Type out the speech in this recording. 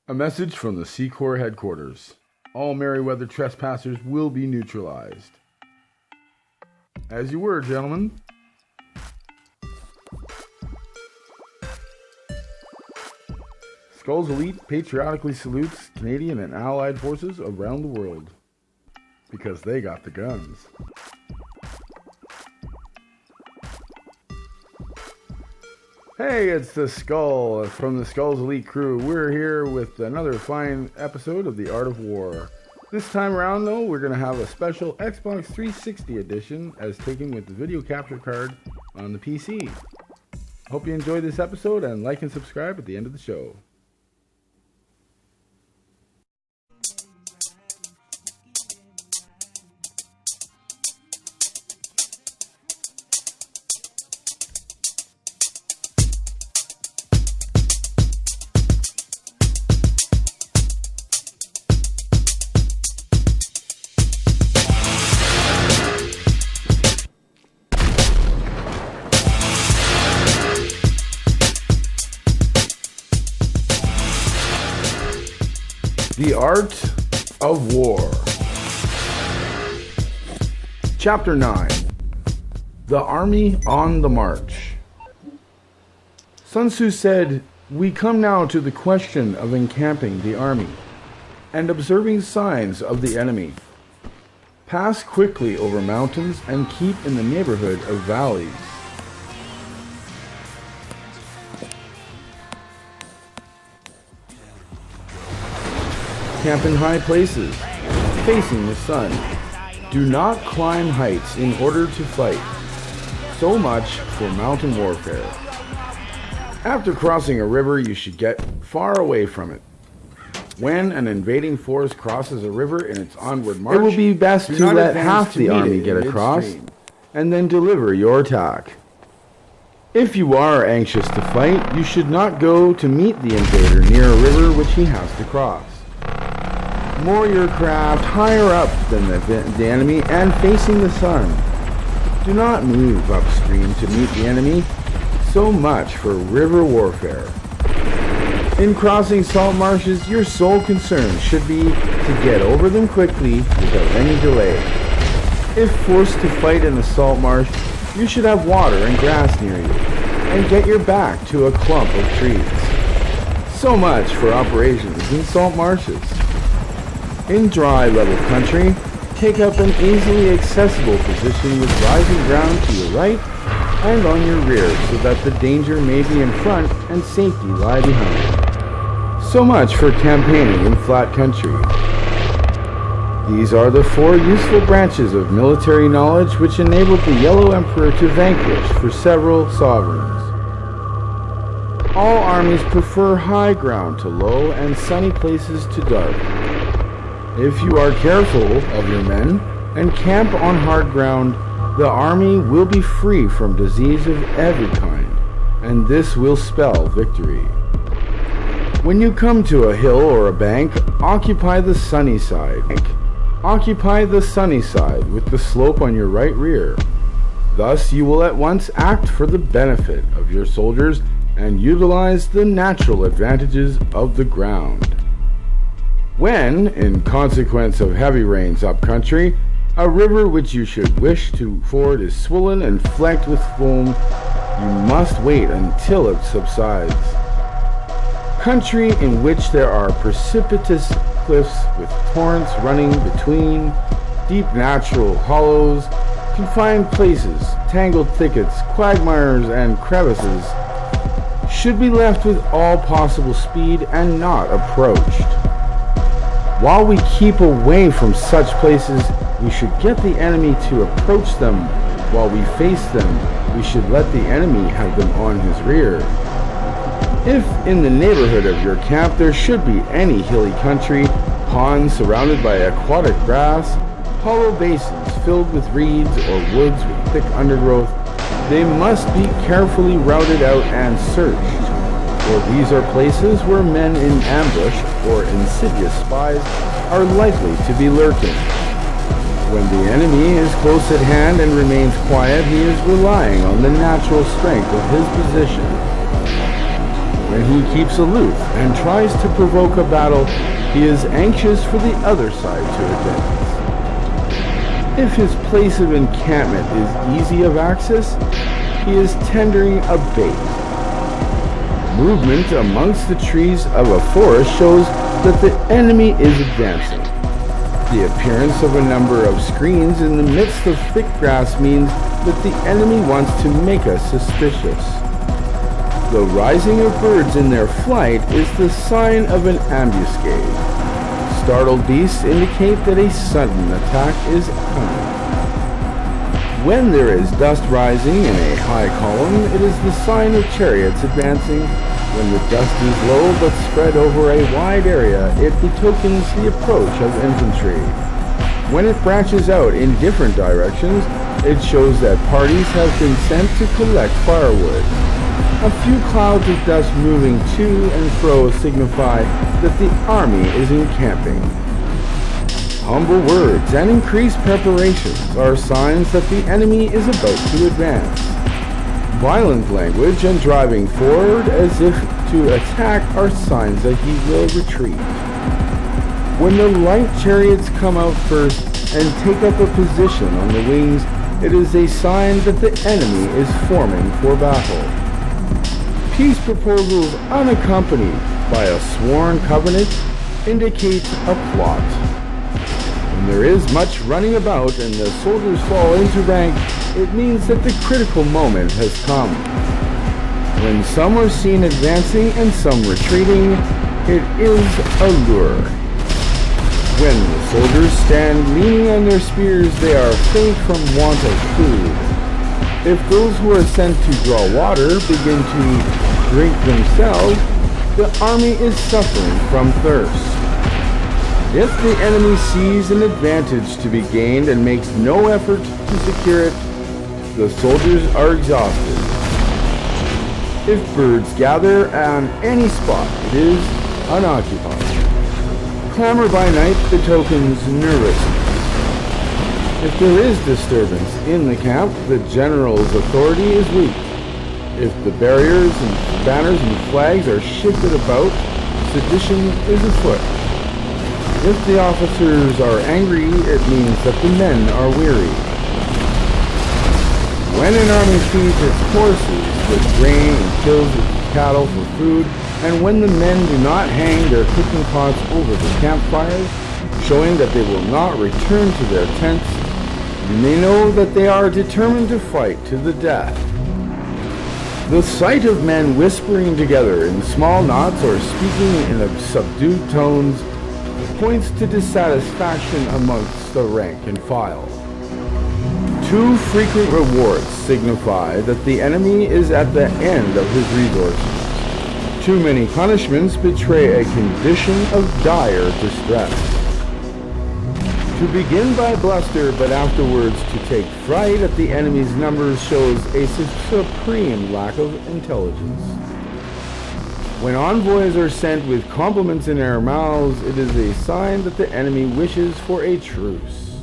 A message from the Sea Corps headquarters. All Merryweather trespassers will be neutralized. As you were, gentlemen. SKULLZ Elite patriotically salutes Canadian and Allied forces around the world. Because they got the guns. Hey, it's the Skull from the SKULLZ Elite crew. We're here with another fine episode of The Art of War. This time around, though, we're going to have a special Xbox 360 edition as taken with the video capture card on the PC. Hope you enjoyed this episode and like and subscribe at the end of the show. The Art of War. Chapter 9. The Army on the March. Sun Tzu said, "We come now to the question of encamping the army and observing signs of the enemy. Pass quickly over mountains and keep in the neighborhood of valleys. Camp in high places, facing the sun. Do not climb heights in order to fight. So much for mountain warfare. After crossing a river, you should get far away from it. When an invading force crosses a river in its onward march, it will be best to let half the army get across and then deliver your attack. If you are anxious to fight, you should not go to meet the invader near a river which he has to cross. Moor your craft higher up than the enemy and facing the sun. Do not move upstream to meet the enemy. So much for river warfare. In crossing salt marshes, your sole concern should be to get over them quickly without any delay. If forced to fight in a salt marsh, you should have water and grass near you, and get your back to a clump of trees. So much for operations in salt marshes. In dry, level country, take up an easily accessible position with rising ground to your right and on your rear so that the danger may be in front and safety lie behind. So much for campaigning in flat country. These are the 4 useful branches of military knowledge which enabled the Yellow Emperor to vanquish for several sovereigns. All armies prefer high ground to low and sunny places to dark. If you are careful of your men and camp on hard ground, the army will be free from disease of every kind, and this will spell victory. When you come to a hill or a bank, occupy the sunny side. Occupy the sunny side with the slope on your right rear. Thus you will at once act for the benefit of your soldiers and utilize the natural advantages of the ground. When, in consequence of heavy rains up country, a river which you should wish to ford is swollen and flecked with foam, you must wait until it subsides. Country in which there are precipitous cliffs with torrents running between, deep natural hollows, confined places, tangled thickets, quagmires, and crevices, should be left with all possible speed and not approached. While we keep away from such places, we should get the enemy to approach them. While we face them, we should let the enemy have them on his rear. If in the neighborhood of your camp there should be any hilly country, ponds surrounded by aquatic grass, hollow basins filled with reeds or woods with thick undergrowth, they must be carefully routed out and searched. For these are places where men in ambush or insidious spies are likely to be lurking. When the enemy is close at hand and remains quiet, he is relying on the natural strength of his position. When he keeps aloof and tries to provoke a battle, he is anxious for the other side to advance. If his place of encampment is easy of access, he is tendering a bait. Movement amongst the trees of a forest shows that the enemy is advancing. The appearance of a number of screens in the midst of thick grass means that the enemy wants to make us suspicious. The rising of birds in their flight is the sign of an ambuscade. Startled beasts indicate that a sudden attack is coming. When there is dust rising in a high column, it is the sign of chariots advancing. When the dust is low but spread over a wide area, it betokens the approach of infantry. When it branches out in different directions, it shows that parties have been sent to collect firewood. A few clouds of dust moving to and fro signify that the army is encamping. Humble words and increased preparations are signs that the enemy is about to advance. Violent language and driving forward as if to attack are signs that he will retreat. When the light chariots come out first and take up a position on the wings, it is a sign that the enemy is forming for battle. Peace proposals unaccompanied by a sworn covenant indicate a plot. When there is much running about and the soldiers fall into rank, it means that the critical moment has come. When some are seen advancing and some retreating, it is a lure. When the soldiers stand leaning on their spears, they are faint from want of food. If those who are sent to draw water begin to drink themselves, the army is suffering from thirst. If the enemy sees an advantage to be gained and makes no effort to secure it, the soldiers are exhausted. If birds gather on any spot, it is unoccupied. Clamor by night betokens nervousness. If there is disturbance in the camp, the general's authority is weak. If the barriers and banners and flags are shifted about, sedition is afoot. If the officers are angry, it means that the men are weary. When an army feeds its horses with grain and kills its cattle for food, and when the men do not hang their cooking pots over the campfires, showing that they will not return to their tents, you may know that they are determined to fight to the death. The sight of men whispering together in small knots or speaking in subdued tones points to dissatisfaction amongst the rank and file. Too frequent rewards signify that the enemy is at the end of his resources. Too many punishments betray a condition of dire distress. To begin by bluster, but afterwards to take fright at the enemy's numbers shows a supreme lack of intelligence. When envoys are sent with compliments in their mouths, it is a sign that the enemy wishes for a truce.